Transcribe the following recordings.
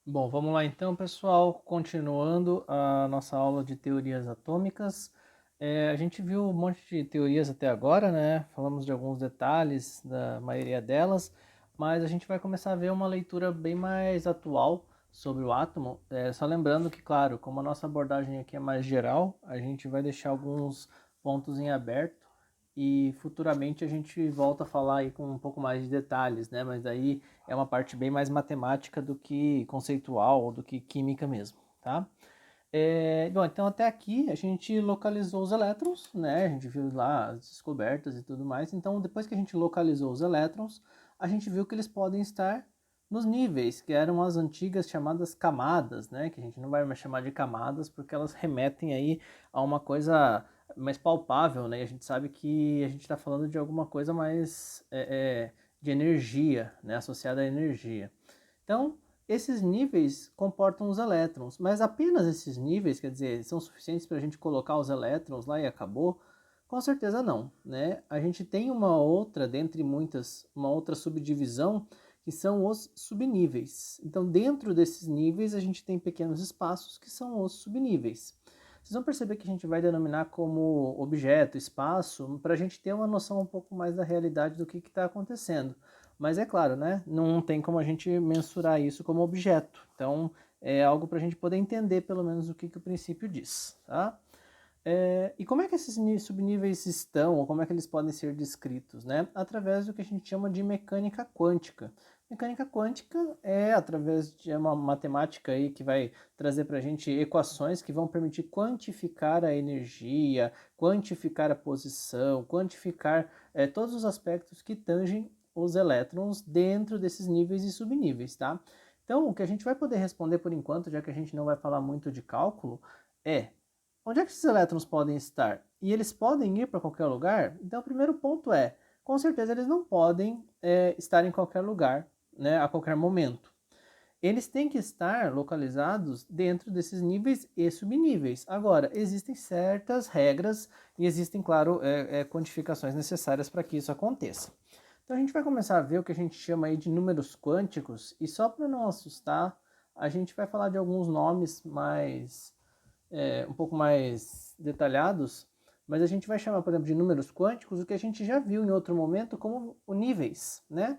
Bom, vamos lá então, pessoal. Continuando a nossa aula de teorias atômicas. A gente viu um monte de teorias até agora, né? Falamos de alguns detalhes da maioria delas, mas a gente vai começar a ver uma leitura bem mais atual sobre o átomo. Só lembrando que, claro, como a nossa abordagem aqui é mais geral, a gente vai deixar alguns pontos em aberto e futuramente a gente volta a falar aí com um pouco mais de detalhes, né? Mas aí é uma parte bem mais matemática do que conceitual ou do que química mesmo, tá? Bom, então até aqui a gente localizou os elétrons, né? A gente viu lá as descobertas e tudo mais. Então, depois que a gente localizou os elétrons, a gente viu que eles podem estar nos níveis, que eram as antigas chamadas camadas, né? Que a gente não vai mais chamar de camadas porque elas remetem aí a uma coisa mais palpável, né? E a gente sabe que a gente está falando de alguma coisa mais de energia, né? Associada à energia. Então, esses níveis comportam os elétrons, mas apenas esses níveis, quer dizer, são suficientes para a gente colocar os elétrons lá e acabou? Com certeza não, né? A gente tem uma outra, dentre muitas, uma outra subdivisão, que são os subníveis. Então, dentro desses níveis, a gente tem pequenos espaços que são os subníveis. Vocês vão perceber que a gente vai denominar como objeto, espaço, para a gente ter uma noção um pouco mais da realidade do que está acontecendo. Mas é claro, né? Não tem como a gente mensurar isso como objeto. Então, é algo para a gente poder entender pelo menos o que o princípio diz, tá? E como é que esses subníveis estão, ou como é que eles podem ser descritos, né? Através do que a gente chama de mecânica quântica. Mecânica quântica é através de uma matemática aí que vai trazer para a gente equações que vão permitir quantificar a energia, quantificar a posição, quantificar todos os aspectos que tangem os elétrons dentro desses níveis e subníveis, tá? Então, o que a gente vai poder responder por enquanto, já que a gente não vai falar muito de cálculo, é onde é que esses elétrons podem estar? E eles podem ir para qualquer lugar? Então, o primeiro ponto é, com certeza eles não podem estar em qualquer lugar, né, a qualquer momento. Eles têm que estar localizados dentro desses níveis e subníveis. Agora, existem certas regras e existem, claro, quantificações necessárias para que isso aconteça. Então, a gente vai começar a ver o que a gente chama aí de números quânticos, e só para não assustar, a gente vai falar de alguns nomes mais um pouco mais detalhados, mas a gente vai chamar, por exemplo, de números quânticos o que a gente já viu em outro momento como níveis, né?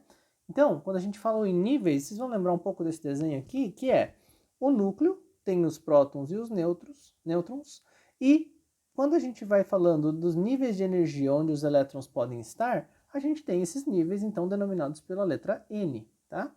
Então, quando a gente falou em níveis, vocês vão lembrar um pouco desse desenho aqui, que é o núcleo tem os prótons e os nêutrons, e quando a gente vai falando dos níveis de energia onde os elétrons podem estar, a gente tem esses níveis, então, denominados pela letra N, tá?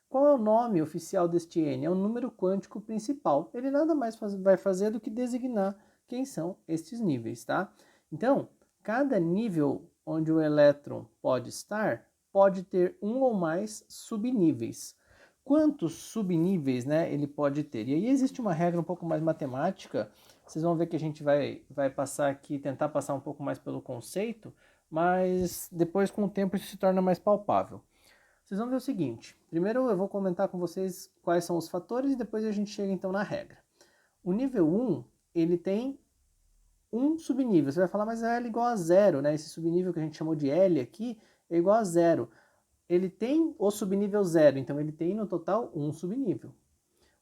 Qual é o nome oficial deste N? É o número quântico principal. Ele nada mais vai fazer do que designar quem são estes níveis, tá? Então, cada nível onde o elétron pode estar pode ter um ou mais subníveis. Quantos subníveis, né, ele pode ter? E aí existe uma regra um pouco mais matemática. Vocês vão ver que a gente vai passar aqui, tentar passar um pouco mais pelo conceito, mas depois com o tempo isso se torna mais palpável. Vocês vão ver o seguinte: primeiro eu vou comentar com vocês quais são os fatores e depois a gente chega então na regra. O nível 1, ele tem um subnível. Você vai falar, mas é L igual a zero, né? Esse subnível que a gente chamou de L aqui é igual a zero. Ele tem o subnível zero, então ele tem no total um subnível.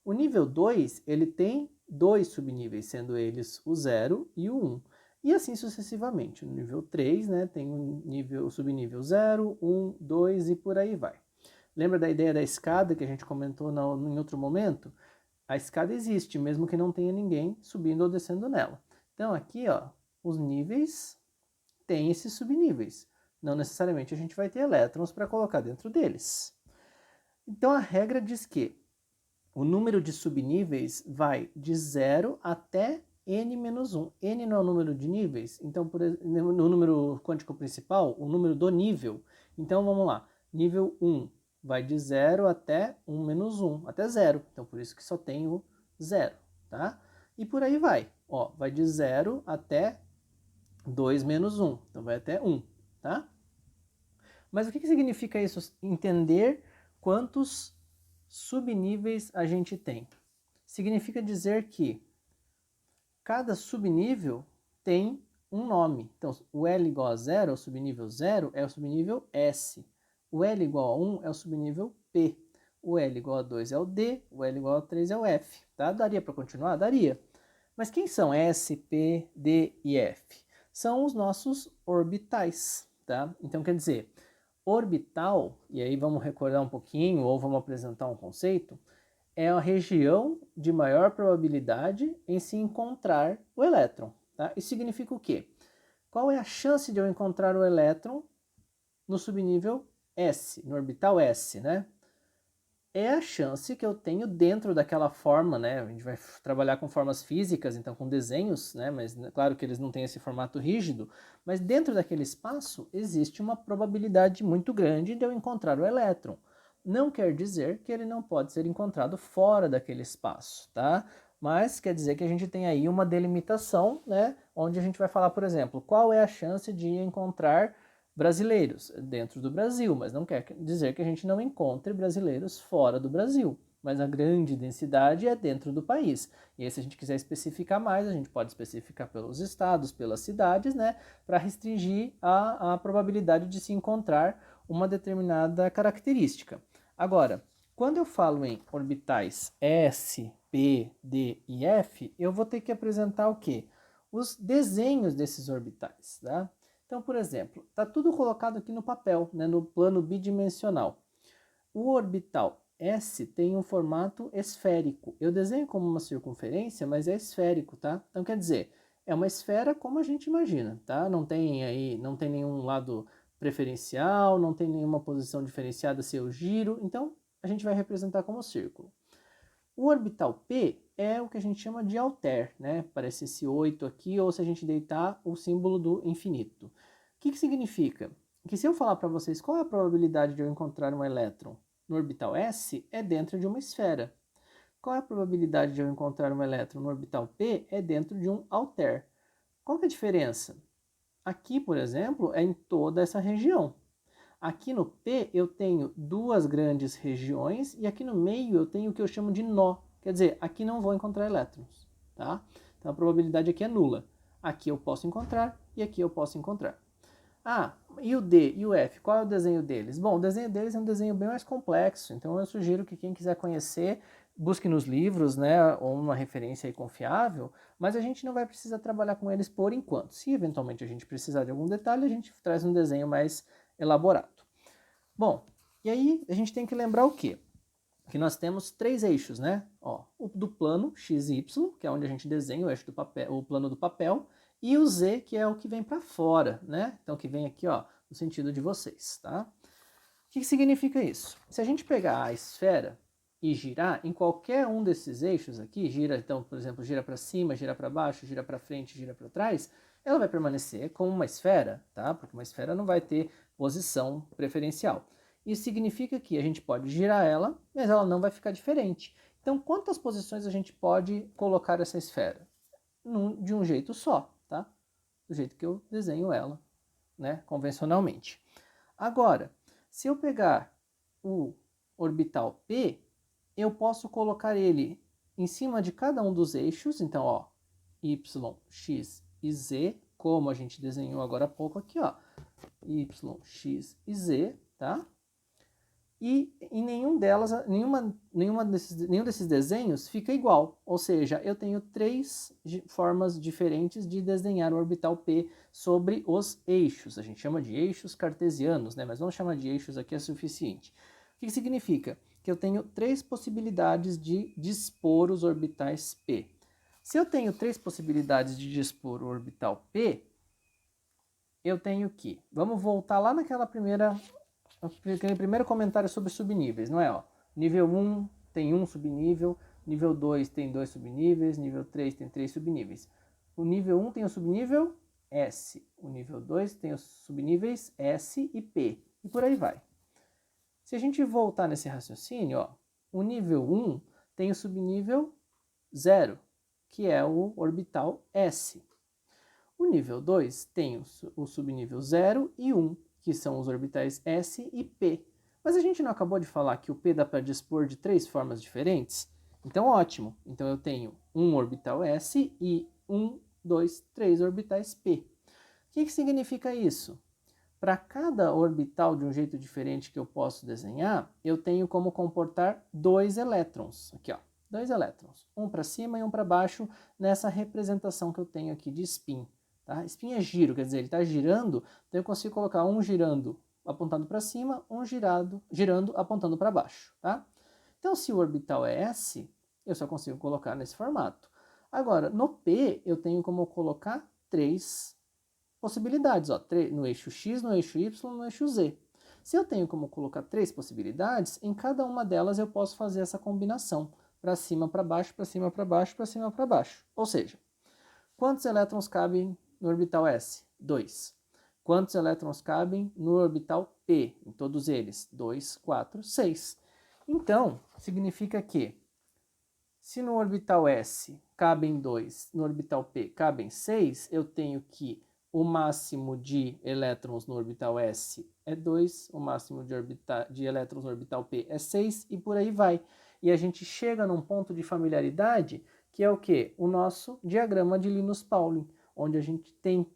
O nível 2, ele tem dois subníveis, sendo eles o 0 e o 1. E assim sucessivamente. No nível 3, né, tem o subnível 0, 1, 2 e por aí vai. Lembra da ideia da escada que a gente comentou em outro momento? A escada existe, mesmo que não tenha ninguém subindo ou descendo nela. Então aqui, ó, os níveis têm esses subníveis. Não necessariamente a gente vai ter elétrons para colocar dentro deles. Então a regra diz que o número de subníveis vai de 0 até n-1. N não é o número de níveis, então no número quântico principal, o número do nível. Então vamos lá, nível 1 vai de 0 até 1 menos 1, até 0. Então por isso que só tem o 0, tá? E por aí vai. Ó, vai de 0 até 2 menos 1, então vai até 1, tá? Mas o que significa isso? Entender quantos subníveis a gente tem. Significa dizer que cada subnível tem um nome. Então, o L igual a 0, o subnível 0, é o subnível S. O L igual a 1 é o subnível P. o L igual a 2 é o D, o L igual a 3 é o F, tá? Daria para continuar? Daria. Mas quem são S, P, D e F? São os nossos orbitais, tá? Então, quer dizer, orbital, e aí vamos recordar um pouquinho, ou vamos apresentar um conceito, é a região de maior probabilidade em se encontrar o elétron, tá? Isso significa o quê? Qual é a chance de eu encontrar o elétron no subnível S, no orbital S, né? É a chance que eu tenho dentro daquela forma, né? A gente vai trabalhar com formas físicas, então com desenhos, né? Mas claro que eles não têm esse formato rígido, mas dentro daquele espaço existe uma probabilidade muito grande de eu encontrar o elétron. Não quer dizer que ele não pode ser encontrado fora daquele espaço, tá? Mas quer dizer que a gente tem aí uma delimitação, né? Onde a gente vai falar, por exemplo, qual é a chance de encontrar brasileiros dentro do Brasil, mas não quer dizer que a gente não encontre brasileiros fora do Brasil. Mas a grande densidade é dentro do país. E aí, se a gente quiser especificar mais, a gente pode especificar pelos estados, pelas cidades, né, para restringir a probabilidade de se encontrar uma determinada característica. Agora, quando eu falo em orbitais S, P, D e F, eu vou ter que apresentar o quê? Os desenhos desses orbitais, tá? Então, por exemplo, está tudo colocado aqui no papel, né, no plano bidimensional. O orbital S tem um formato esférico. Eu desenho como uma circunferência, mas é esférico, tá? Então, quer dizer, é uma esfera como a gente imagina, tá? Não tem nenhum lado preferencial, não tem nenhuma posição diferenciada se eu giro, então a gente vai representar como círculo. O orbital P é o que a gente chama de alter, né? Parece esse 8 aqui, ou se a gente deitar o símbolo do infinito. O que significa? Que se eu falar para vocês qual é a probabilidade de eu encontrar um elétron no orbital S, é dentro de uma esfera. Qual é a probabilidade de eu encontrar um elétron no orbital P? É dentro de um alter. Qual que é a diferença? Aqui, por exemplo, é em toda essa região. Aqui no P eu tenho duas grandes regiões e aqui no meio eu tenho o que eu chamo de nó. Quer dizer, aqui não vou encontrar elétrons, tá? Então a probabilidade aqui é nula. Aqui eu posso encontrar e aqui eu posso encontrar. Ah, e o D e o F, qual é o desenho deles? Bom, o desenho deles é um desenho bem mais complexo, então eu sugiro que quem quiser conhecer, busque nos livros, né, ou uma referência aí confiável, mas a gente não vai precisar trabalhar com eles por enquanto. Se eventualmente a gente precisar de algum detalhe, a gente traz um desenho mais elaborado. Bom, e aí a gente tem que lembrar o quê? Que nós temos três eixos, né? Ó, o do plano x e y, que é onde a gente desenha o eixo do papel, o plano do papel, e o z, que é o que vem para fora, né? Então que vem aqui, ó, no sentido de vocês, tá? O que significa isso? Se a gente pegar a esfera e girar em qualquer um desses eixos aqui, gira, então, por exemplo, gira para cima, gira para baixo, gira para frente, gira para trás, ela vai permanecer como uma esfera, tá? Porque uma esfera não vai ter posição preferencial. Isso significa que a gente pode girar ela, mas ela não vai ficar diferente. Então, quantas posições a gente pode colocar essa esfera? De um jeito só, tá? Do jeito que eu desenho ela, né, convencionalmente. Agora, se eu pegar o orbital P, eu posso colocar ele em cima de cada um dos eixos, então, ó, y, x e z, como a gente desenhou agora há pouco aqui, ó, y, x e z, tá? E em nenhum desses desenhos fica igual, ou seja, eu tenho três formas diferentes de desenhar o orbital P sobre os eixos. A gente chama de eixos cartesianos, né? Mas vamos chamar de eixos aqui é suficiente. O que significa? Que eu tenho três possibilidades de dispor os orbitais P. Se eu tenho três possibilidades de dispor o orbital P, eu tenho que... Vamos voltar lá aquele primeiro comentário sobre subníveis, não é? Ó, nível 1 tem um subnível, nível 2 tem dois subníveis, nível 3 tem três subníveis. O nível 1 tem o subnível S, o nível 2 tem os subníveis S e P, e por aí vai. Se a gente voltar nesse raciocínio, ó, o nível 1 tem o subnível 0, que é o orbital S. O nível 2 tem o subnível 0 e 1, que são os orbitais S e P. Mas a gente não acabou de falar que o P dá para dispor de três formas diferentes? Então, ótimo. Então, eu tenho um orbital S e 1, 2, 3 orbitais P. O que significa isso? para cada orbital de um jeito diferente que eu posso desenhar, eu tenho como comportar 2 elétrons. Aqui, ó, 2 elétrons. Um para cima e um para baixo nessa representação que eu tenho aqui de spin. Tá? Spin é giro, quer dizer, ele está girando, então eu consigo colocar um girando apontando para cima, um girando apontando para baixo. Tá? Então, se o orbital é S, eu só consigo colocar nesse formato. Agora, no P, eu tenho como colocar 3 possibilidades, ó, no eixo X, no eixo Y, no eixo Z. Se eu tenho como colocar 3 possibilidades, em cada uma delas eu posso fazer essa combinação, para cima, para baixo, para cima, para baixo, para cima, para baixo. Ou seja, quantos elétrons cabem no orbital S? 2. Quantos elétrons cabem no orbital P? Em todos eles? 2, 4, 6. Então, significa que se no orbital S cabem 2, no orbital P cabem 6, eu tenho que o máximo de elétrons no orbital S é 2, o máximo de elétrons no orbital P é 6 e por aí vai. E a gente chega num ponto de familiaridade que é o quê? O nosso diagrama de Linus-Pauling, onde a gente tem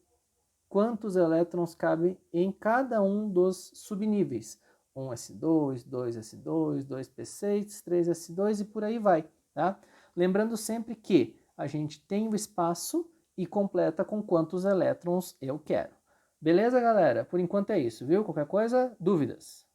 quantos elétrons cabem em cada um dos subníveis. 1s2, 2s2, 2p6, 3s2 e por aí vai. Tá? Lembrando sempre que a gente tem o espaço e completa com quantos elétrons eu quero. Beleza, galera? Por enquanto é isso, viu? Qualquer coisa, dúvidas?